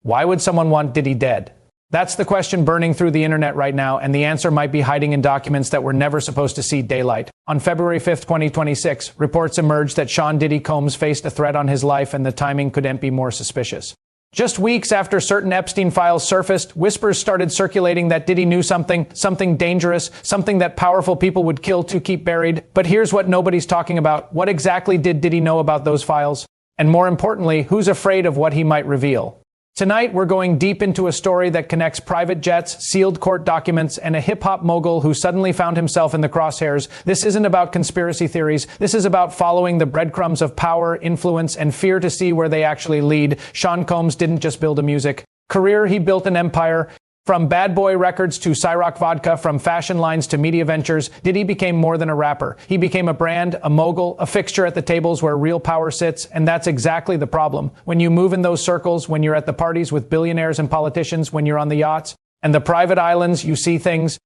Why would someone want Diddy dead? That's the question burning through the internet right now, and the answer might be hiding in documents that were never supposed to see daylight. On February 5th, 2026, reports emerged that Sean Diddy Combs faced a threat on his life, and the timing couldn't be more suspicious. Just weeks after certain Epstein files surfaced, whispers started circulating that Diddy knew something dangerous, something that powerful people would kill to keep buried. But here's what nobody's talking about. What exactly did Diddy know about those files? And more importantly, who's afraid of what he might reveal? Tonight, we're going deep into a story that connects private jets, sealed court documents, and a hip-hop mogul who suddenly found himself in the crosshairs. This isn't about conspiracy theories. This is about following the breadcrumbs of power, influence, and fear to see where they actually lead. Sean Combs didn't just build a music career, he built an empire. From Bad Boy Records to Ciroc Vodka, from fashion lines to media ventures, Diddy became more than a rapper. He became a brand, a mogul, a fixture at the tables where real power sits, and that's exactly the problem. When you move in those circles, when you're at the parties with billionaires and politicians, when you're on the yachts and the private islands, you see things.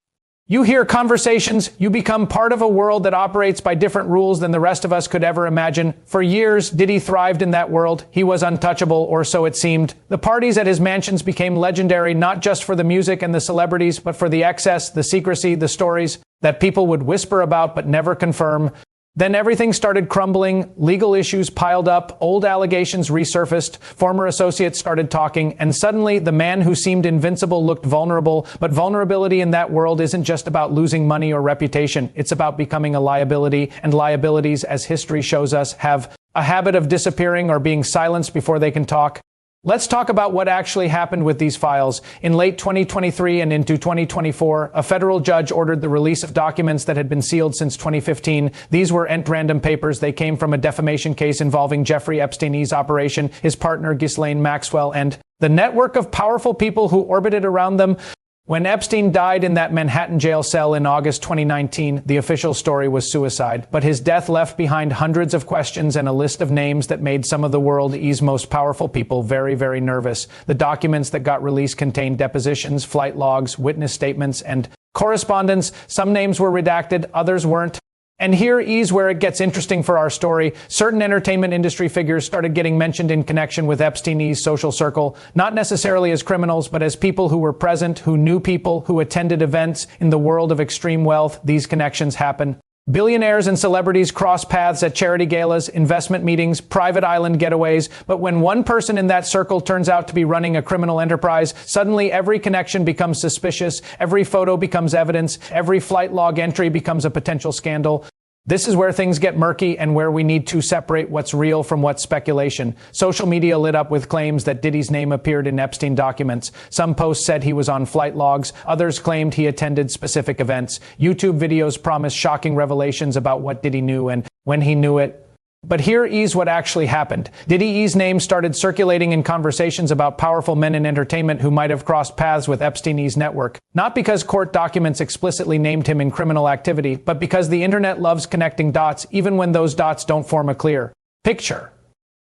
You hear conversations, you become part of a world that operates by different rules than the rest of us could ever imagine. For years, Diddy thrived in that world. He was untouchable, or so it seemed. The parties at his mansions became legendary, not just for the music and the celebrities, but for the excess, the secrecy, the stories that people would whisper about but never confirm. Then everything started crumbling, legal issues piled up, old allegations resurfaced, former associates started talking, and suddenly the man who seemed invincible looked vulnerable. But vulnerability in that world isn't just about losing money or reputation. It's about becoming a liability, and liabilities, as history shows us, have a habit of disappearing or being silenced before they can talk. Let's talk about what actually happened with these files. In late 2023 and into 2024, a federal judge ordered the release of documents that had been sealed since 2015. These weren't random papers. They came from a defamation case involving Jeffrey Epstein's operation, his partner Ghislaine Maxwell, and the network of powerful people who orbited around them. When Epstein died in that Manhattan jail cell in August 2019, the official story was suicide. But his death left behind hundreds of questions and a list of names that made some of the world's most powerful people very, very nervous. The documents that got released contained depositions, flight logs, witness statements, and correspondence. Some names were redacted, others weren't. And here is where it gets interesting for our story. Certain entertainment industry figures started getting mentioned in connection with Epstein's social circle, not necessarily as criminals, but as people who were present, who knew people, who attended events. In the world of extreme wealth, these connections happen. Billionaires and celebrities cross paths at charity galas, investment meetings, private island getaways. But when one person in that circle turns out to be running a criminal enterprise, suddenly every connection becomes suspicious, every photo becomes evidence, every flight log entry becomes a potential scandal. This is where things get murky and where we need to separate what's real from what's speculation. Social media lit up with claims that Diddy's name appeared in Epstein documents. Some posts said he was on flight logs. Others claimed he attended specific events. YouTube videos promised shocking revelations about what Diddy knew and when he knew it. But here is what actually happened. Diddy's name started circulating in conversations about powerful men in entertainment who might have crossed paths with Epstein's network. Not because court documents explicitly named him in criminal activity, but because the internet loves connecting dots, even when those dots don't form a clear picture.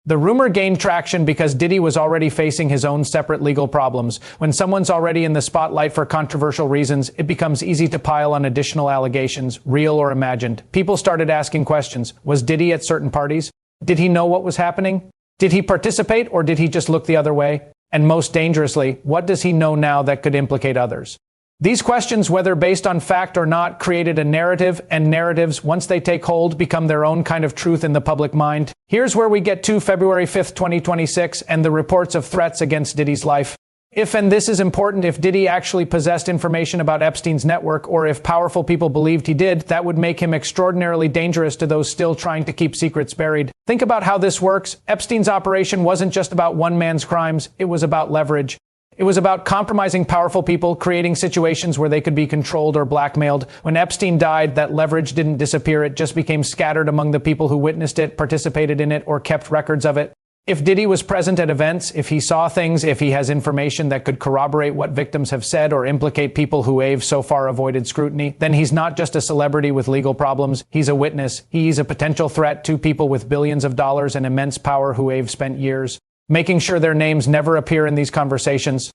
The rumor gained traction because Diddy was already facing his own separate legal problems. When someone's already in the spotlight for controversial reasons, it becomes easy to pile on additional allegations, real or imagined. People started asking questions. Was Diddy at certain parties? Did he know what was happening? Did he participate, or did he just look the other way? And most dangerously, what does he know now that could implicate others? These questions, whether based on fact or not, created a narrative, and narratives, once they take hold, become their own kind of truth in the public mind. Here's where we get to February 5th, 2026, and the reports of threats against Diddy's life. If, and this is important, if Diddy actually possessed information about Epstein's network, or if powerful people believed he did, that would make him extraordinarily dangerous to those still trying to keep secrets buried. Think about how this works. Epstein's operation wasn't just about one man's crimes. It was about leverage. It was about compromising powerful people, creating situations where they could be controlled or blackmailed. When Epstein died, that leverage didn't disappear. It just became scattered among the people who witnessed it, participated in it, or kept records of it. If Diddy was present at events, if he saw things, if he has information that could corroborate what victims have said or implicate people who have so far avoided scrutiny, then he's not just a celebrity with legal problems. He's a witness. He's a potential threat to people with billions of dollars and immense power who have spent years making sure their names never appear in these conversations.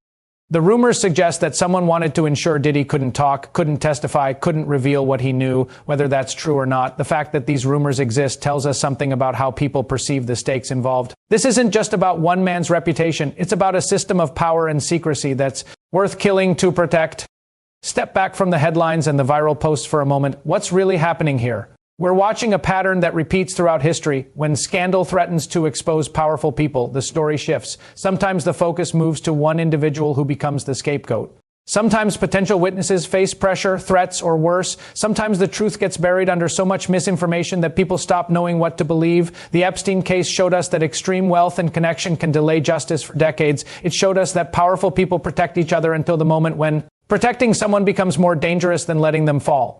The rumors suggest that someone wanted to ensure Diddy couldn't talk, couldn't testify, couldn't reveal what he knew, whether that's true or not. The fact that these rumors exist tells us something about how people perceive the stakes involved. This isn't just about one man's reputation. It's about a system of power and secrecy that's worth killing to protect. Step back from the headlines and the viral posts for a moment. What's really happening here? We're watching a pattern that repeats throughout history. When scandal threatens to expose powerful people, the story shifts. Sometimes the focus moves to one individual who becomes the scapegoat. Sometimes potential witnesses face pressure, threats, or worse. Sometimes the truth gets buried under so much misinformation that people stop knowing what to believe. The Epstein case showed us that extreme wealth and connection can delay justice for decades. It showed us that powerful people protect each other until the moment when protecting someone becomes more dangerous than letting them fall.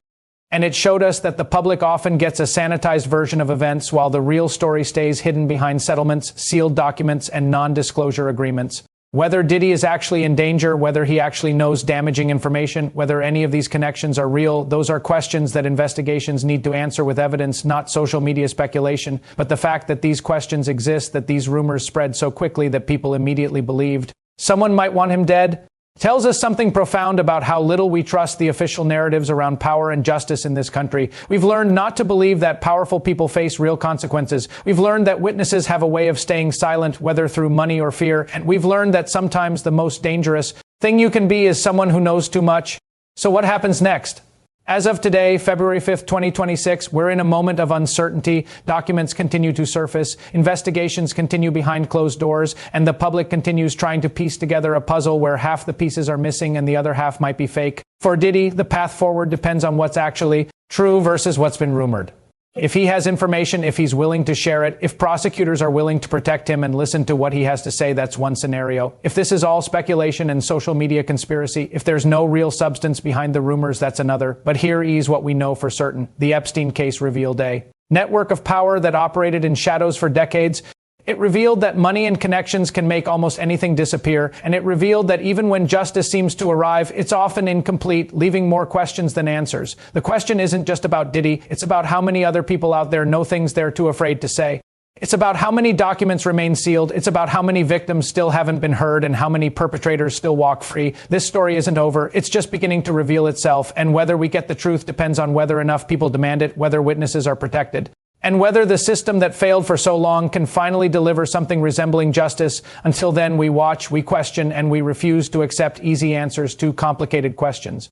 And it showed us that the public often gets a sanitized version of events while the real story stays hidden behind settlements, sealed documents, and non-disclosure agreements. Whether Diddy is actually in danger, whether he actually knows damaging information, whether any of these connections are real, those are questions that investigations need to answer with evidence, not social media speculation. But the fact that these questions exist, that these rumors spread so quickly that people immediately believed someone might want him dead, tells us something profound about how little we trust the official narratives around power and justice in this country. We've learned not to believe that powerful people face real consequences. We've learned that witnesses have a way of staying silent, whether through money or fear. And we've learned that sometimes the most dangerous thing you can be is someone who knows too much. So what happens next? As of today, February 5th, 2026, we're in a moment of uncertainty. Documents continue to surface, investigations continue behind closed doors, and the public continues trying to piece together a puzzle where half the pieces are missing and the other half might be fake. For Diddy, the path forward depends on what's actually true versus what's been rumored. If he has information, if he's willing to share it, if prosecutors are willing to protect him and listen to what he has to say, that's one scenario. If this is all speculation and social media conspiracy, if there's no real substance behind the rumors, that's another. But here is what we know for certain. The Epstein case revealed a network of power that operated in shadows for decades. It revealed that money and connections can make almost anything disappear, and it revealed that even when justice seems to arrive, it's often incomplete, leaving more questions than answers. The question isn't just about Diddy, it's about how many other people out there know things they're too afraid to say. It's about how many documents remain sealed, it's about how many victims still haven't been heard, and how many perpetrators still walk free. This story isn't over, it's just beginning to reveal itself, and whether we get the truth depends on whether enough people demand it, whether witnesses are protected, and whether the system that failed for so long can finally deliver something resembling justice. Until then, we watch, we question, and we refuse to accept easy answers to complicated questions.